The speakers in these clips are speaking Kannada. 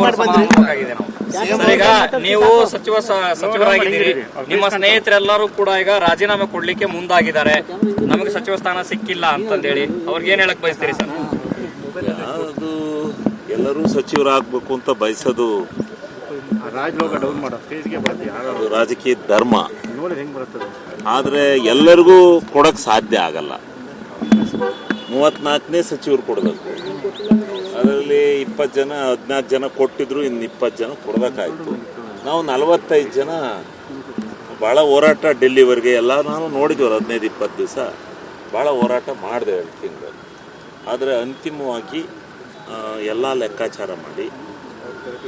ಸರ್, ಈಗ ನೀವು ಸಚಿವರಾಗಿದ್ದೀರಿ. ನಿಮ್ಮ ಸ್ನೇಹಿತರೆಲ್ಲರೂ ಕೂಡ ಈಗ ರಾಜೀನಾಮೆ ಕೊಡ್ಲಿಕ್ಕೆ ಮುಂದಾಗಿದ್ದಾರೆ. ನಮಗೆ ಸಚಿವ ಸ್ಥಾನ ಸಿಕ್ಕಿಲ್ಲ ಅಂತಂದೇಳಿ ಅವ್ರಿಗೆ ಏನ್ ಹೇಳಕ್ ಬಯಸ್ತೀರಿ ಸರ್? ಅದು ಎಲ್ಲರೂ ಸಚಿವರಾಗಬೇಕು ಅಂತ ಬಯಸೋದು ರಾಜಕೀಯ ಧರ್ಮ. ಆದ್ರೆ ಎಲ್ಲರಿಗೂ ಕೊಡಕ್ ಸಾಧ್ಯ ಆಗಲ್ಲ. 34ನೇ ಸಚಿವರು ಕೊಡಬೇಕು. ಅದರಲ್ಲಿ 20 ಜನ 14 ಜನ ಕೊಟ್ಟಿದ್ರು, ಇನ್ನು 20 ಜನ ಕೊಡಬೇಕಾಯ್ತು. ನಾವು 45 ಜನ ಭಾಳ ಹೋರಾಟ, ಡೆಲ್ಲಿವರೆಗೆ ಎಲ್ಲ ನಾನು ನೋಡಿದ್ವಿ. 15-20 ದಿವಸ ಭಾಳ ಹೋರಾಟ ಮಾಡಿದೆ 2 ತಿಂಗಳು. ಆದರೆ ಅಂತಿಮವಾಗಿ ಎಲ್ಲ ಲೆಕ್ಕಾಚಾರ ಮಾಡಿ,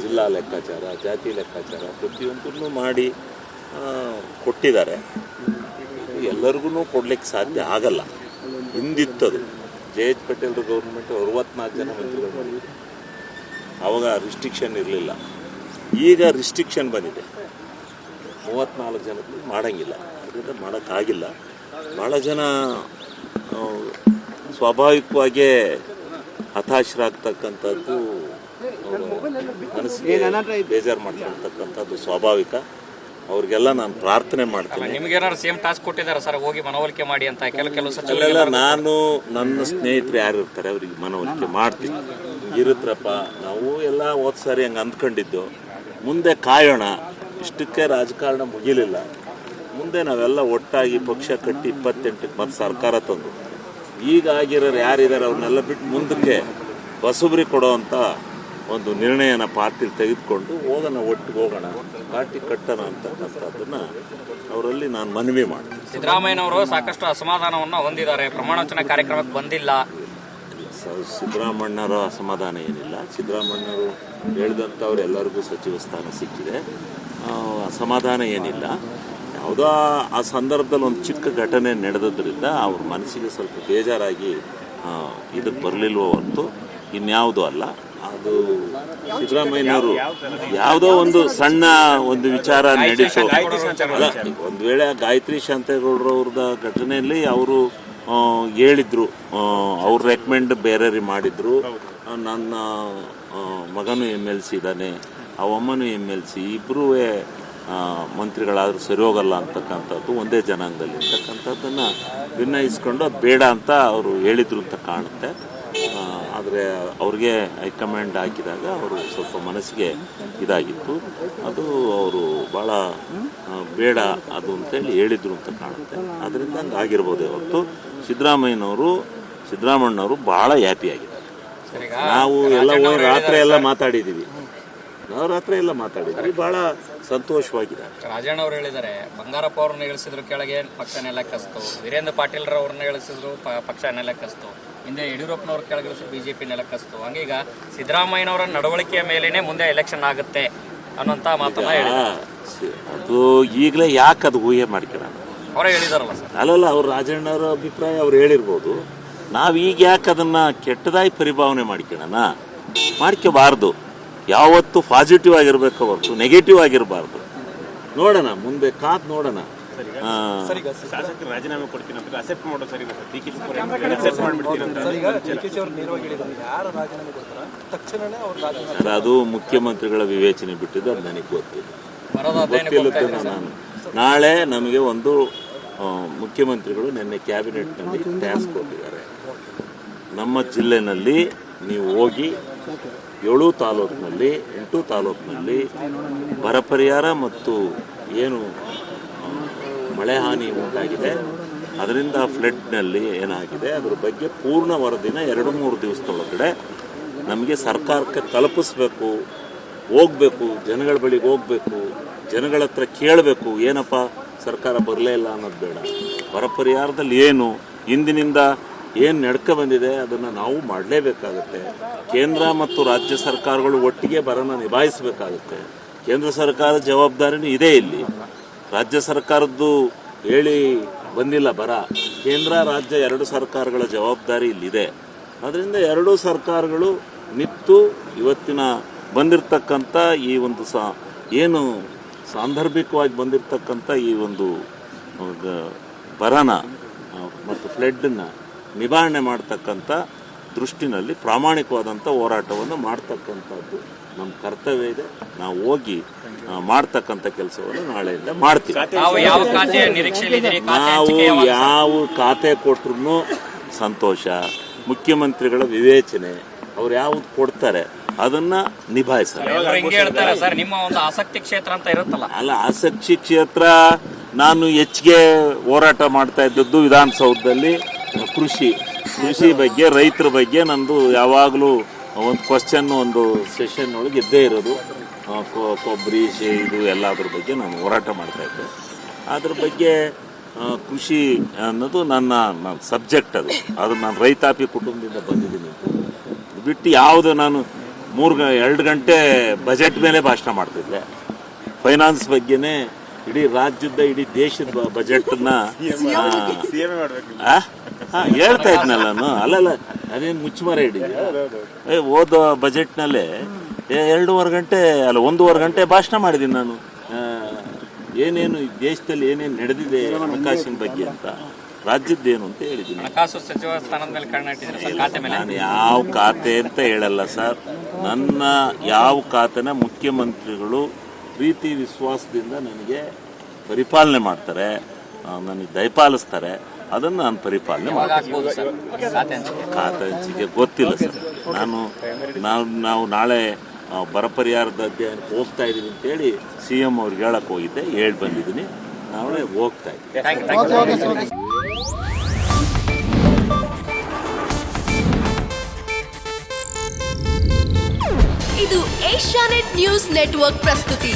ಜಿಲ್ಲಾ ಲೆಕ್ಕಾಚಾರ, ಜಾತಿ ಲೆಕ್ಕಾಚಾರ ಪ್ರತಿಯೊಂದನ್ನು ಮಾಡಿ ಕೊಟ್ಟಿದ್ದಾರೆ. ಎಲ್ಲರಿಗೂ ಕೊಡ್ಲಿಕ್ಕೆ ಸಾಧ್ಯ ಆಗಲ್ಲ. ಹಿಂದಿತ್ತದು ಜೆ.ಎಚ್. ಪಟೇಲ್ ಗೌರ್ಮೆಂಟ್ 64 ಜನ ಮಂತ್ರಿಗಳು ಮಾಡಿದ್ರು. ಆವಾಗ ರಿಸ್ಟ್ರಿಕ್ಷನ್ ಇರಲಿಲ್ಲ. ಈಗ ರಿಸ್ಟ್ರಿಕ್ಷನ್ ಬಂದಿದೆ. 34 ಜನಕ್ಕೆ ಮಾಡೋಂಗಿಲ್ಲ, ಅದರಿಂದ ಮಾಡೋಕ್ಕಾಗಿಲ್ಲ. ಭಾಳ ಜನ ಸ್ವಾಭಾವಿಕವಾಗೇ ಹತಾಶರಾಗ್ತಕ್ಕಂಥದ್ದು, ಮನಸ್ಸಿಗೆ ಬೇಜಾರು ಮಾಡ್ಕೊಳ್ತಕ್ಕಂಥದ್ದು ಸ್ವಾಭಾವಿಕ. ಅವ್ರಿಗೆಲ್ಲ ನಾನು ಪ್ರಾರ್ಥನೆ ಮಾಡ್ತೀನಿ. ನಿಮ್ಗೆ ಏನಾದ್ರು ಸೇಮ್ ಟಾಸ್ಕ್ ಕೊಟ್ಟಿದ್ದಾರೆ ಸರ್, ಹೋಗಿ ಮನವೊಲಿಕೆ ಮಾಡಿ ಅಂತ? ಕೆಲವು ಸಚಿವರೆಲ್ಲ ನಾನು ನನ್ನ ಸ್ನೇಹಿತರು ಯಾರು ಇರ್ತಾರೆ ಅವ್ರಿಗೆ ಮನವೊಲಿಕೆ ಮಾಡ್ತೀನಿ. ಇರುತ್ತಪ್ಪ, ನಾವು ಎಲ್ಲ ಹೋದ್ ಸಾರಿ ಹಂಗೆ ಅಂದ್ಕೊಂಡಿದ್ದು. ಮುಂದೆ ಕಾಯೋಣ. ಇಷ್ಟಕ್ಕೆ ರಾಜಕಾರಣ ಮುಗಿಲಿಲ್ಲ. ಮುಂದೆ ನಾವೆಲ್ಲ ಒಟ್ಟಾಗಿ ಪಕ್ಷ ಕಟ್ಟಿ 28ಕ್ಕೆ ಮತ್ತೆ ಸರ್ಕಾರ ತಂದು ಈಗ ಆಗಿರೋರು ಯಾರಿದ್ದಾರೆ ಅವ್ರನ್ನೆಲ್ಲ ಬಿಟ್ಟು ಮುಂದಕ್ಕೆ ಹೊಸಬ್ರಿಗೆ ಕೊಡೋವಂಥ ಒಂದು ನಿರ್ಣಯನ ಪಾರ್ಟಿಲಿ ತೆಗೆದುಕೊಂಡು ಹೋಗೋಣ, ಒಟ್ಟಿಗೆ ಹೋಗೋಣ, ಪಾರ್ಟಿ ಕಟ್ಟೋಣ ಅಂತಕ್ಕಂಥದ್ದನ್ನು ಅವರಲ್ಲಿ ನಾನು ಮನವಿ ಮಾಡ್ತೀನಿ. ಸಿದ್ದರಾಮಯ್ಯನವರು ಸಾಕಷ್ಟು ಅಸಮಾಧಾನವನ್ನು ಹೊಂದಿದ್ದಾರೆ, ಪ್ರಮಾಣ ವಚನ ಕಾರ್ಯಕ್ರಮಕ್ಕೆ ಬಂದಿಲ್ಲ. ಸಿದ್ದರಾಮಣ್ಣವರ ಅಸಮಾಧಾನ ಏನಿಲ್ಲ. ಸಿದ್ದರಾಮಣ್ಣವರು ಹೇಳಿದಂಥವ್ರು ಎಲ್ಲರಿಗೂ ಸಚಿವ ಸ್ಥಾನ ಸಿಕ್ಕಿದೆ. ಅಸಮಾಧಾನ ಏನಿಲ್ಲ. ಯಾವುದೋ ಆ ಸಂದರ್ಭದಲ್ಲಿ ಒಂದು ಚಿಕ್ಕ ಘಟನೆ ನಡೆದದ್ರಿಂದ ಅವ್ರ ಮನಸ್ಸಿಗೆ ಸ್ವಲ್ಪ ಬೇಜಾರಾಗಿ ಇದಕ್ಕೆ ಬರಲಿಲ್ವೋ ಹೊರತು ಇನ್ಯಾವುದೂ ಅಲ್ಲ. ಅದು ಸಿದ್ದರಾಮಯ್ಯನವರು ಯಾವುದೋ ಒಂದು ಸಣ್ಣ ಒಂದು ವಿಚಾರ ನಡೀತು. ಅಲ್ಲ, ಒಂದು ವೇಳೆ ಗಾಯತ್ರಿ ಶಾಂತೇಗೌಡರವ್ರದ ಘಟನೆಯಲ್ಲಿ ಅವರು ಹೇಳಿದ್ರು, ಅವ್ರ ರೆಕಮೆಂಡ್ ಬೇರೆಯವ್ರಿಗೆ ಮಾಡಿದ್ರು. ನನ್ನ ಮಗನೂ MLC ಇದ್ದಾನೆ, ಅವಮ್ಮನೂ MLC, ಇಬ್ಬರೂ ಮಂತ್ರಿಗಳಾದ್ರೂ ಸರಿ ಹೋಗಲ್ಲ ಅಂತಕ್ಕಂಥದ್ದು, ಒಂದೇ ಜನಾಂಗದಲ್ಲಿ ಅಂತಕ್ಕಂಥದ್ದನ್ನು ಭಿನ್ನಯಿಸ್ಕೊಂಡು ಅದು ಬೇಡ ಅಂತ ಅವರು ಹೇಳಿದ್ರು ಅಂತ ಕಾಣುತ್ತೆ. ಆದರೆ ಅವ್ರಿಗೆ ಹೈಕಮಾಂಡ್ ಹಾಕಿದಾಗ ಅವರು ಸ್ವಲ್ಪ ಮನಸ್ಸಿಗೆ ಇದಾಗಿತ್ತು. ಅದು ಅವರು ಭಾಳ ಬೇಡ ಅದು ಅಂತೇಳಿ ಹೇಳಿದ್ರು ಅಂತ ಕಾಣುತ್ತೆ. ಅದರಿಂದ ಹಂಗೆ ಆಗಿರ್ಬೋದೇ ಹೊರತು ಸಿದ್ದರಾಮಣ್ಣವರು ಭಾಳ ಹ್ಯಾಪಿಯಾಗಿದ್ದಾರೆ. ನಾವು ಎಲ್ಲ ರಾತ್ರಿ ಎಲ್ಲ ಮಾತಾಡಿದ್ದೀವಿ. ಭಾಳ ಸಂತೋಷವಾಗಿದ್ದಾರೆ. ರಾಜಣ್ಣ ಅವರು ಹೇಳಿದ್ದಾರೆ, ಬಂಗಾರಪ್ಪ ಅವ್ರನ್ನ ಇಳಿಸಿದ್ರು ಕೆಳಗೆ ಪಕ್ಷ ನೆಲಕ್ಕಸ್ತು, ವೀರೇಂದ್ರ ಪಾಟೀಲ್ ಅವ್ರನ್ನ ಇಳಿಸಿದ್ರು ಪಕ್ಷ ನೆಲಕ್ಕಸ್ತು, ಹಿಂದೆ ಯಡಿಯೂರಪ್ಪನವ್ರ ಕೆಳಗಿಳಿಸಿದ್ರು BJP ನೆಲಕ್ಕಸ್ತು. ಹಂಗೀಗ ಸಿದ್ದರಾಮಯ್ಯನವರ ನಡವಳಿಕೆಯ ಮೇಲೇನೆ ಮುಂದೆ ಎಲೆಕ್ಷನ್ ಆಗುತ್ತೆ ಅನ್ನೋಂಥ ಮಾತನ್ನ ಹೇಳಿದ್ದಾರೆ. ಅದು ಈಗಲೇ ಯಾಕೆ ಅದು ಊಹೆ ಮಾಡ್ಕೊಳ್ಳೋಣ? ಅವರೇ ಹೇಳಿದಾರಲ್ಲ ಸರ್. ಅಲ್ಲಲ್ಲ, ಅವ್ರು ರಾಜಣ್ಣವರ ಅಭಿಪ್ರಾಯ ಅವ್ರು ಹೇಳಿರ್ಬೋದು. ನಾವು ಈಗ ಯಾಕೆ ಅದನ್ನು ಕೆಟ್ಟದಾಗಿ ಪರಿಭಾವನೆ ಮಾಡ್ಕೋಬಾರ್ದು. ಯಾವತ್ತು ಪಾಸಿಟಿವ್ ಆಗಿರ್ಬೇಕು ಹೊರತು ನೆಗೆಟಿವ್ ಆಗಿರಬಾರ್ದು. ನೋಡೋಣ, ಮುಂದೆ ಕಾದ್ ನೋಡೋಣ. ರಾಜೀನಾಮೆ ಕೊಡ್ತೀನಿ ಅಂತ ಅಕ್ಸೆಪ್ಟ್ ಮಾಡೋ ಸರಿ ಅದು ಮುಖ್ಯಮಂತ್ರಿಗಳ ವಿವೇಚನೆ ಬಿಟ್ಟಿದ್ದು, ಅದು ನನಗೆ ಗೊತ್ತಿಲ್ಲ. ನಾಳೆ ನಮಗೆ ಒಂದು ಮುಖ್ಯಮಂತ್ರಿಗಳು ನಿನ್ನೆ ಕ್ಯಾಬಿನೆಟ್ನಲ್ಲಿ ಟಾಸ್ಕ್ ಕೊಟ್ಟಿದ್ದಾರೆ. ನಮ್ಮ ಜಿಲ್ಲೆನಲ್ಲಿ ನೀವು ಹೋಗಿ 7 ತಾಲೂಕಿನಲ್ಲಿ 8 ತಾಲೂಕಿನಲ್ಲಿ ಬರ ಪರಿಹಾರ ಮತ್ತು ಏನು ಮಳೆ ಹಾನಿ ಉಂಟಾಗಿದೆ, ಅದರಿಂದ ಫ್ಲಡ್ನಲ್ಲಿ ಏನಾಗಿದೆ ಅದರ ಬಗ್ಗೆ ಪೂರ್ಣ ವರದಿನ 2-3 ದಿವಸದೊಳಗಡೆ ನಮಗೆ ಸರ್ಕಾರಕ್ಕೆ ತಲುಪಿಸ್ಬೇಕು. ಹೋಗಬೇಕು, ಜನಗಳ ಬಳಿಗೆ ಹೋಗಬೇಕು, ಜನಗಳ ಹತ್ರ ಕೇಳಬೇಕು. ಏನಪ್ಪ ಸರ್ಕಾರ ಬರಲೇ ಇಲ್ಲ ಅನ್ನೋದು ಬೇಡ. ಬರ ಪರಿಹಾರದಲ್ಲಿ ಏನು ಹಿಂದಿನಿಂದ ಏನು ನಡ್ಕೊ ಬಂದಿದೆ ಅದನ್ನು ನಾವು ಮಾಡಲೇಬೇಕಾಗುತ್ತೆ. ಕೇಂದ್ರ ಮತ್ತು ರಾಜ್ಯ ಸರ್ಕಾರಗಳು ಒಟ್ಟಿಗೆ ಬರನ ನಿಭಾಯಿಸಬೇಕಾಗುತ್ತೆ. ಕೇಂದ್ರ ಸರ್ಕಾರದ ಜವಾಬ್ದಾರಿನೂ ಇದೆ ಇಲ್ಲಿ. ರಾಜ್ಯ ಸರ್ಕಾರದ್ದು ಹೇಳಿ ಬಂದಿಲ್ಲ ಬರ. ಕೇಂದ್ರ ರಾಜ್ಯ 2 ಸರ್ಕಾರಗಳ ಜವಾಬ್ದಾರಿ ಇಲ್ಲಿದೆ. ಅದರಿಂದ 2 ಸರ್ಕಾರಗಳು ನಿಂತು ಇವತ್ತಿನ ಬಂದಿರತಕ್ಕಂಥ ಈ ಒಂದು ಏನು ಸಾಂದರ್ಭಿಕವಾಗಿ ಬಂದಿರತಕ್ಕಂಥ ಈ ಒಂದು ಬರನ ಮತ್ತು ಫ್ಲಡ್ಡನ್ನು ನಿವಾರಣೆ ಮಾಡ್ತಕ್ಕಂಥ ದೃಷ್ಟಿನಲ್ಲಿ ಪ್ರಾಮಾಣಿಕವಾದಂಥ ಹೋರಾಟವನ್ನು ಮಾಡ್ತಕ್ಕಂಥದ್ದು ನಮ್ಮ ಕರ್ತವ್ಯ ಇದೆ. ನಾವು ಹೋಗಿ ಮಾಡ್ತಕ್ಕಂಥ ಕೆಲಸವನ್ನು ನಾಳೆಯಿಂದ ಮಾಡ್ತೀವಿ. ತಾವು ಯಾವ ಖಾತೆ ನಿರೀಕ್ಷೆಯಲ್ಲಿದ್ದೀರಿ? ನಾವು ಯಾವ ಖಾತೆ ಕೊಟ್ರು ಸಂತೋಷ. ಮುಖ್ಯಮಂತ್ರಿಗಳ ವಿವೇಚನೆ, ಅವ್ರು ಯಾವ್ದು ಕೊಡ್ತಾರೆ ಅದನ್ನ ನಿಭಾಯಿಸ್ತಾರೆ. ಹಿಂಗೆ ಹೇಳ್ತಾರೆ ಸರ್, ನಿಮ್ಮ ಒಂದು ಆಸಕ್ತಿ ಕ್ಷೇತ್ರ ಅಂತ ಇರುತ್ತಲ್ಲ. ಅಲ್ಲ, ಆಸಕ್ತಿ ಕ್ಷೇತ್ರ ನಾನು ಹೆಚ್ಚಿಗೆ ಹೋರಾಟ ಮಾಡ್ತಾ ಇದ್ದದ್ದು ವಿಧಾನಸೌಧದಲ್ಲಿ ಕೃಷಿ ಬಗ್ಗೆ, ರೈತರ ಬಗ್ಗೆ ನಂದು ಯಾವಾಗಲೂ ಒಂದು ಕ್ವಶನ್, ಒಂದು ಸೆಷನ್ ಒಳಗೆ ಇದ್ದೇ ಇರೋದು. ಕೊಬ್ಬರಿ ಇದು ಎಲ್ಲದ್ರ ಬಗ್ಗೆ ನಾನು ಹೋರಾಟ ಮಾಡ್ತಾ ಇದ್ದೆ. ಅದ್ರ ಬಗ್ಗೆ ಕೃಷಿ ಅನ್ನೋದು ನನ್ನ ಸಬ್ಜೆಕ್ಟ್. ಅದು ನಾನು ರೈತಾಪಿ ಕುಟುಂಬದಿಂದ ಬಂದಿದ್ದೀನಿ. ಬಿಟ್ಟು ಯಾವುದು ನಾನು 2 ಗಂಟೆ ಬಜೆಟ್ ಮೇಲೆ ಭಾಷಣ ಮಾಡ್ತಿದ್ದೆ. ಫೈನಾನ್ಸ್ ಬಗ್ಗೆನೇ ಇಡೀ ರಾಜ್ಯದ, ಇಡೀ ದೇಶದ ಬಜೆಟ್ನ ಹೇಳ್ತಾ ಇದ್ನಲ್ಲ ನಾನು. ಅಲ್ಲಲ್ಲ, ಅದೇನು ಮುಚ್ಚುಮರ ಹಿಡಿದೆ. ಹೋದ ಬಜೆಟ್ನಲ್ಲೇ 2.5 ಗಂಟೆ ಅಲ್ಲ 1.5 ಗಂಟೆ ಭಾಷಣ ಮಾಡಿದ್ದೀನಿ ನಾನು. ಏನೇನು ಈ ದೇಶದಲ್ಲಿ ಏನೇನು ನಡೆದಿದೆ ಹಣಕಾಸಿನ ಬಗ್ಗೆ ಅಂತ, ರಾಜ್ಯದ್ದೇನು ಅಂತ ಹೇಳಿದ್ದೀನಿ. ಹಣಕಾಸು ಸಚಿವ ಸ್ಥಾನದ ಮೇಲೆ ಕಣ್ಣಿಟ್ಟಿದ್ದಾರೆ ಖಾತೆ ಮೇಲೆ. ನಾನು ಯಾವ ಖಾತೆ ಅಂತ ಹೇಳಲ್ಲ ಸರ್. ನನ್ನ ಯಾವ ಖಾತೆನ ಮುಖ್ಯಮಂತ್ರಿಗಳು ಪ್ರೀತಿ ವಿಶ್ವಾಸದಿಂದ ನನಗೆ ಪರಿಪಾಲನೆ ಮಾಡ್ತಾರೆ, ನನಗೆ ದಯಪಾಲಿಸ್ತಾರೆ, ಅದನ್ನು ನಾನು ಪರಿಪಾಲನೆ ಮಾಡ್ತೀನಿ. ಖಾತೆ ಹಂಚಿಕೆ ಗೊತ್ತಿಲ್ಲ ಸರ್. ನಾವು ನಾಳೆ ಬರ ಪರಿಹಾರದ ಅಧ್ಯಯನಕ್ಕೆ ಹೋಗ್ತಾ ಇದ್ದೀವಿ ಅಂತೇಳಿ CM ಅವ್ರಿಗೆ ಹೇಳಕ್ಕೆ ಹೋಗಿದ್ದೆ, ಹೇಳಿ ಬಂದಿದ್ದೀನಿ. ನಾಳೆ ಹೋಗ್ತಾ ಇದ್ದೀನಿ. ಇದು ಏಷ್ಯಾನೆಟ್ ನ್ಯೂಸ್ ನೆಟ್ವರ್ಕ್ ಪ್ರಸ್ತುತಿ.